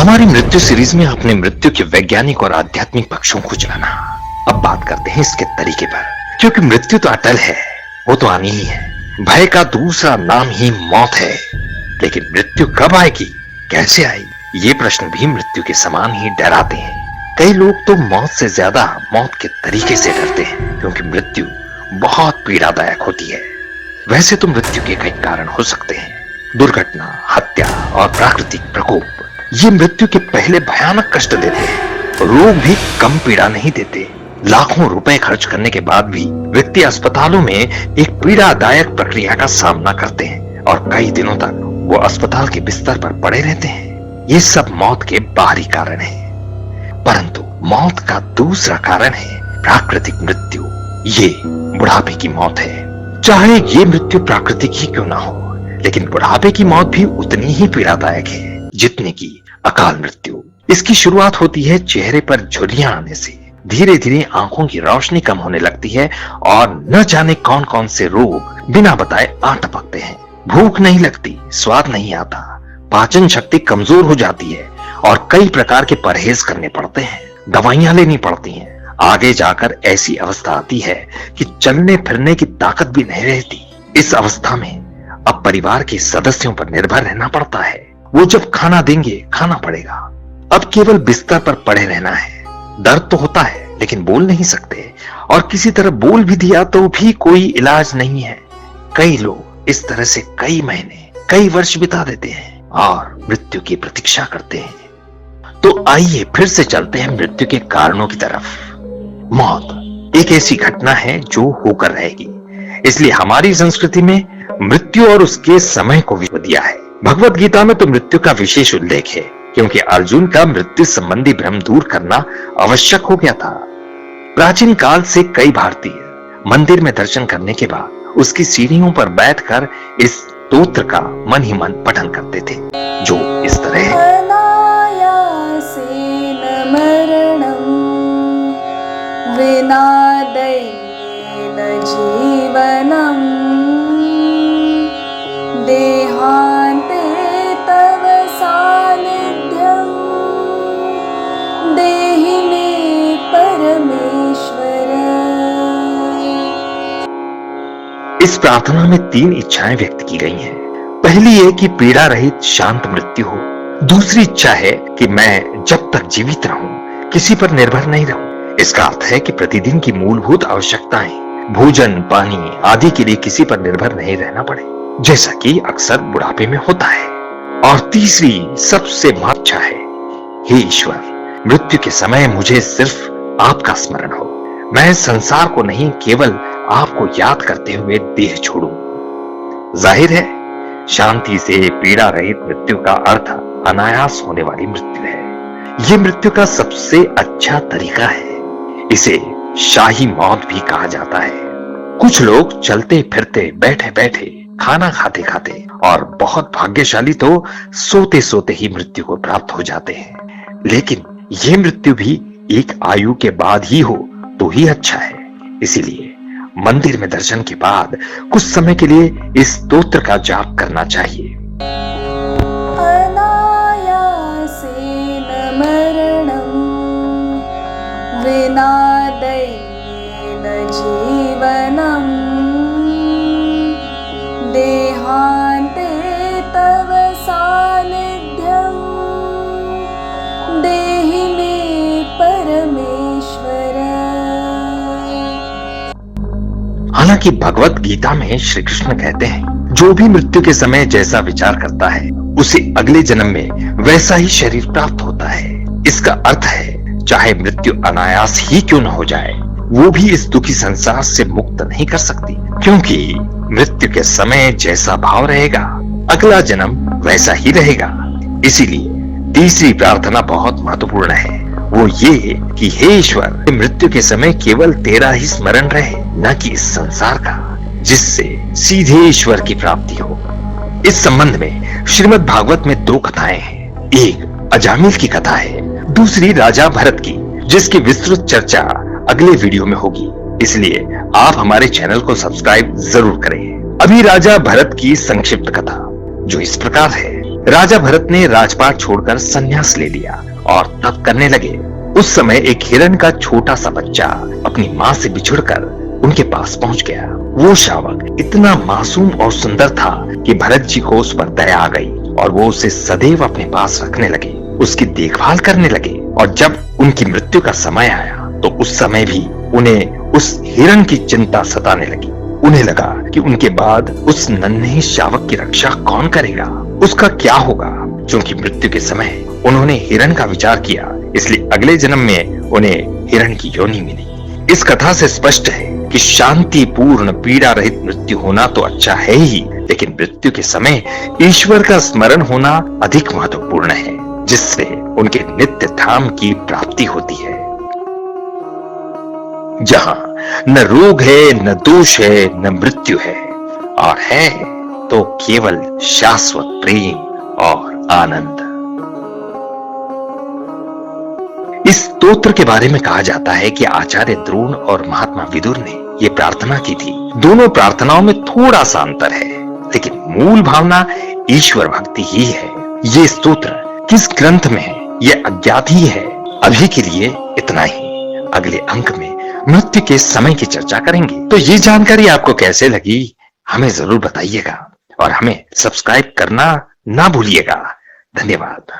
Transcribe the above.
हमारी मृत्यु सीरीज में आपने मृत्यु के वैज्ञानिक और आध्यात्मिक पक्षों को जाना। अब बात करते हैं इसके तरीके पर, क्योंकि मृत्यु तो अटल है, वो तो आनी ही है। भय का दूसरा नाम ही मौत है। लेकिन मृत्यु कब आएगी, कैसे आएगी, ये प्रश्न भी मृत्यु के समान ही डराते हैं। कई लोग तो मौत से ज्यादा मौत के तरीके से डरते हैं, क्योंकि मृत्यु बहुत पीड़ादायक होती है। वैसे तो मृत्यु के कई कारण हो सकते हैं, दुर्घटना, हत्या और प्राकृतिक प्रकोप। ये मृत्यु के पहले भयानक कष्ट देते हैं। रोग भी कम पीड़ा नहीं देते। लाखों रुपए खर्च करने के बाद भी व्यक्ति अस्पतालों में एक पीड़ादायक प्रक्रिया का सामना करते हैं और कई दिनों तक वो अस्पताल के बिस्तर पर पड़े रहते हैं। ये सब मौत के बाहरी कारण हैं। परंतु मौत का दूसरा कारण है प्राकृतिक मृत्यु। ये बुढ़ापे की मौत है। चाहे ये मृत्यु प्राकृतिक ही क्यों ना हो, लेकिन बुढ़ापे की मौत भी उतनी ही पीड़ादायक है जितने की अकाल मृत्यु। इसकी शुरुआत होती है चेहरे पर झुर्रियां आने से। धीरे धीरे आंखों की रोशनी कम होने लगती है और न जाने कौन कौन से रोग बिना बताए आ टपकते हैं। भूख नहीं लगती, स्वाद नहीं आता, पाचन शक्ति कमजोर हो जाती है और कई प्रकार के परहेज करने पड़ते हैं, दवाइयां लेनी पड़ती हैं। आगे जाकर ऐसी अवस्था आती है कि चलने फिरने की ताकत भी नहीं रहती। इस अवस्था में अब परिवार के सदस्यों पर निर्भर रहना पड़ता है। वो जब खाना देंगे, खाना पड़ेगा। अब केवल बिस्तर पर पड़े रहना है। दर्द तो होता है, लेकिन बोल नहीं सकते, और किसी तरह बोल भी दिया तो भी कोई इलाज नहीं है। कई लोग इस तरह से कई महीने, कई वर्ष बिता देते हैं और मृत्यु की प्रतीक्षा करते हैं। तो आइए फिर से चलते हैं मृत्यु के कारणों की तरफ। मौत एक ऐसी घटना है जो होकर रहेगी, इसलिए हमारी संस्कृति में मृत्यु और उसके समय को भी दिया है। भगवत गीता में तो मृत्यु का विशेष उल्लेख है, क्योंकि अर्जुन का मृत्यु संबंधी भ्रम दूर करना आवश्यक हो गया था। प्राचीन काल से कई भारतीय मंदिर में दर्शन करने के बाद उसकी सीढ़ियों पर बैठकर इस स्तोत्र का मन ही मन पठन करते थे, जो इस तरह है। देहान्ते तव सानिध्यं देहि मे परमेश्वर। इस प्रार्थना में 3 इच्छाएं व्यक्त की गई हैं। पहली है कि पीड़ा रहित शांत मृत्यु हो। दूसरी इच्छा है कि मैं जब तक जीवित रहूं किसी पर निर्भर नहीं रहूं। इसका अर्थ है कि प्रतिदिन की मूलभूत आवश्यकताएं, भोजन, पानी आदि के लिए किसी पर निर्भर नहीं रहना पड़े, जैसा कि अक्सर बुढ़ापे में होता है। और तीसरी सबसे महत्वपूर्ण इच्छा है, हे ईश्वर, मृत्यु के समय मुझे सिर्फ आपका स्मरण हो। मैं संसार को नहीं, केवल आपको याद करते हुए देह छोड़ूं। जाहिर है, शांति से पीड़ा रहित मृत्यु का अर्थ अनायास होने वाली मृत्यु है। यह मृत्यु का सबसे अच्छा तरीका है। इसे शाही मौत भी कहा जाता है। कुछ लोग चलते फिरते, बैठे बैठे, खाना खाते खाते और बहुत भाग्यशाली तो सोते सोते ही मृत्यु को प्राप्त हो जाते हैं। लेकिन यह मृत्यु भी एक आयु के बाद ही हो तो ही अच्छा है। इसीलिए मंदिर में दर्शन के बाद कुछ समय के लिए इस स्तोत्र का जाप करना चाहिए। अनायासेन मरणं विनादैन जीवनं देहान्ते तव सानिध्यं देहि मे परमेश्वर। हालांकि भगवत गीता में श्री कृष्ण कहते हैं, जो भी मृत्यु के समय जैसा विचार करता है उसे अगले जन्म में वैसा ही शरीर प्राप्त होता है। इसका अर्थ है, चाहे मृत्यु अनायास ही क्यों न हो जाए, वो भी इस दुखी संसार से मुक्त नहीं कर सकती, क्योंकि मृत्यु के समय जैसा भाव रहेगा, अगला जन्म वैसा ही रहेगा। इसीलिए तीसरी प्रार्थना बहुत महत्वपूर्ण है। वो ये कि हे ईश्वर, मृत्यु के समय केवल तेरा ही स्मरण रहे, न कि इस संसार का, जिससे सीधे ईश्वर की प्राप्ति हो। इस संबंध में श्रीमद् भागवत में 2 कथाएं हैं। एक अजामिल की कथा है, दूसरी राजा भरत की, जिसकी विस्तृत चर्चा अगले वीडियो में होगी। इसलिए आप हमारे चैनल को सब्सक्राइब जरूर करें। अभी राजा भरत की संक्षिप्त कथा, जो इस प्रकार है। राजा भरत ने राजपाट छोड़कर संन्यास ले लिया और तप करने लगे। उस समय एक हिरण का छोटा सा बच्चा अपनी माँ से बिछुड़कर उनके पास पहुंच गया। वो शावक इतना मासूम और सुंदर था कि भरत जी को उस पर दया आ गई और वो उसे सदैव अपने पास रखने लगे, उसकी देखभाल करने लगे। और जब उनकी मृत्यु का समय आया तो उस समय भी उन्हें उस हिरण की चिंता सताने लगी। उन्हें लगा कि उनके बाद उस नन्हे शावक की रक्षा कौन करेगा, उसका क्या होगा। क्योंकि मृत्यु के समय उन्होंने हिरण का विचार किया, इसलिए अगले जन्म में उन्हें हिरण की योनि मिली। इस कथा से स्पष्ट है कि शांतिपूर्ण पीड़ा रहित मृत्यु होना तो अच्छा है ही, लेकिन मृत्यु के समय ईश्वर का स्मरण होना अधिक महत्वपूर्ण है, जिससे उनके नित्य धाम की प्राप्ति होती है, जहां न रोग है, न दोष है, न मृत्यु है, और है तो केवल शाश्वत प्रेम और आनंद। इस स्तोत्र के बारे में कहा जाता है कि आचार्य द्रोण और महात्मा विदुर ने ये प्रार्थना की थी। दोनों प्रार्थनाओं में थोड़ा सा अंतर है, लेकिन मूल भावना ईश्वर भक्ति ही है। ये स्तोत्र किस ग्रंथ में है ये अज्ञात ही है। अभी के लिए इतना ही। अगले अंक में मृत्यु के समय की चर्चा करेंगे। तो ये जानकारी आपको कैसे लगी हमें जरूर बताइएगा और हमें सब्सक्राइब करना ना भूलिएगा। धन्यवाद।